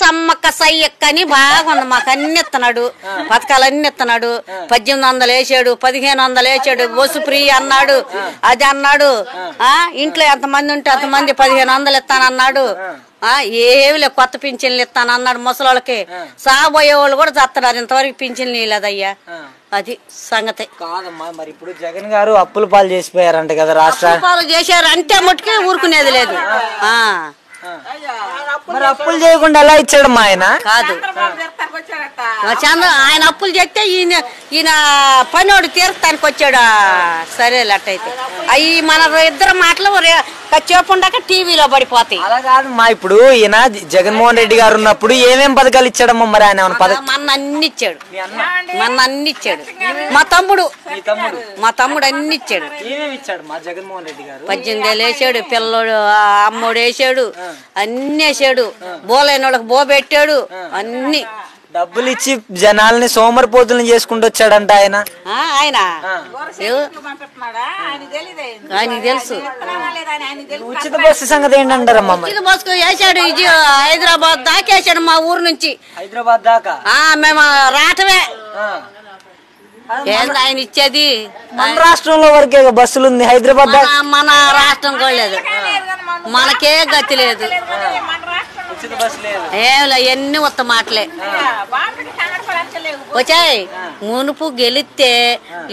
సమ్మక్క సయ్యక్కని బాగుంది. మాకు అన్ని ఇస్తున్నాడు, పథకాలు అన్ని ఇస్తున్నాడు. 1800 వేసాడు, 1500 వేసాడు. బస్సు ఫ్రీ అన్నాడు, అది అన్నాడు. ఇంట్లో ఎంతమంది ఉంటే అంతమంది 1500 ఇస్తానన్నాడు. ఏమి లేదు, కొత్త పింఛన్లు ఇస్తానన్నాడు ముసలోళ్ళకి. సాబోయే వాళ్ళు కూడా చేస్తున్నారు, ఇంతవరకు పింఛన్లు లేదయ్యా. అది సంగతి కాదమ్మా. మరి ఇప్పుడు జగన్ గారు అప్పుల పాలు చేసిపోయారంట కదా, రాష్ట్ర పాలు చేశారు అంటే మట్టుకే ఊరుకునేది లేదు. మరి అప్పులు చేయకుండా ఎలా ఇచ్చాడమ్మా ఆయన? కాదు, ఆయన అప్పులు చేస్తే ఈయన పనోడు తీర్చడానికి వచ్చాడు. సరే అట్టయితే అవి మన ఇద్దరు మాటలు చెప్పండాక టీవీలో పడిపోతాయి. అలా కాదమ్మా, ఇప్పుడు ఈయన జగన్మోహన్ రెడ్డి గారు ఉన్నప్పుడు ఏమేం పథకాలు ఇచ్చాడమ్మా? మరి ఆయన మన అన్ని ఇచ్చాడు, మన అన్ని ఇచ్చాడు. మా తమ్ముడు అన్ని ఇచ్చాడు. ఏమేమి ఇచ్చాడు మా జగన్మోహన్ రెడ్డి గారు? 18,000 వేసాడు, పిల్లోడు అమ్మోడు వేసాడు, అన్ని వేసాడు. బోలైన వాళ్ళకి బో పెట్టాడు. అన్ని డబ్బులు ఇచ్చి జనాల్ని సోమరిపోతులను చేసుకుంటూ వచ్చాడంట ఆయన. ఆయనకి తెలుసు. ఉచిత బస్సు సంగతి ఏంటంటారమ్మా? ఉచిత బస్సు వేసాడు, హైదరాబాద్ దాకా వేసాడు. మా ఊరు నుంచి హైదరాబాద్ దాకా మేము రావటమే. ఆయన ఇచ్చేది మన రాష్ట్రంలో వరకే బస్సులు ఉంది, హైదరాబాద్ దాకా మన రాష్ట్రం కూడా లేదు. మనకే గతి లేదు. ఎన్ని ఉత్త మాటలే వచ్చాయి. మునుపు గెలిస్తే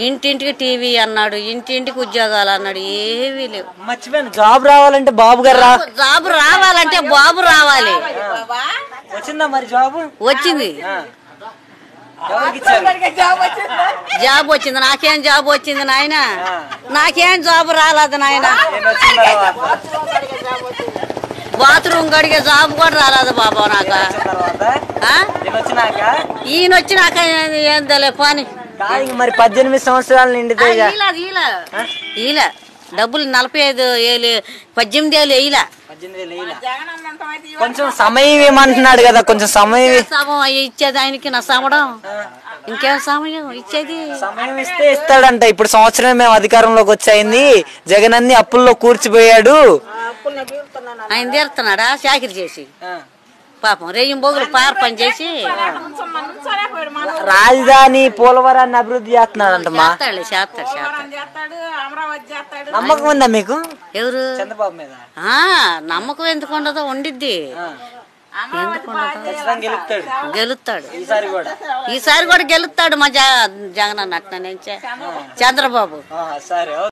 ఇంటింటికి టీవీ అన్నాడు, ఇంటింటికి ఉద్యోగాలు అన్నాడు. ఏవీ లేవు. మర్చిపోయాను, జాబ్ రావాలంటే బాబు గారు జాబ్ రావాలంటే బాబు రావాలి. వచ్చిందా మరి జాబ్? వచ్చింది, జాబ్ వచ్చింది. నాకేం జాబ్ వచ్చింది నాయన? నాకేం జాబ్ రాలేదు నాయన. బాత్రూమ్ గడిగే జాబ్ కూడా రాలేదు బాబా నాకు. ఈయన వచ్చినాక ఏందలే పని. మరి 18 సంవత్సరాలు నిండితే ఇలా డబ్బులు 45,000 18,000 వేయలా. కొంచెం సమయం ఏమంటున్నాడు కదా, కొంచెం సమయం ఇచ్చేది ఆయనకి. నా సమడం ఇంకేం సమయం ఇచ్చేది? సమయం ఇస్తే ఇస్తాడంట. ఇప్పుడు సంవత్సరం మేము అధికారంలోకి వచ్చాయింది, జగన్ అన్ని అప్పుల్లో కూర్చిపోయాడు. ఆయన తీరుతున్నాడా చాకిరి చేసి? పాపం రెయ్యం బోగులు పని చేసి రాజధాని పోలవరాన్ని అభివృద్ధి చేస్తున్నాడంటమ్మా. నమ్మకం ఉందా మీకు? ఎవరు? చంద్రబాబు మీద నమ్మకం ఎందుకు ఉండదో? ఉండిద్ది. గెలుస్తాడు, ఈసారి కూడా గెలుస్తాడు. మా జగన్ అన్నట్టు చంద్రబాబు.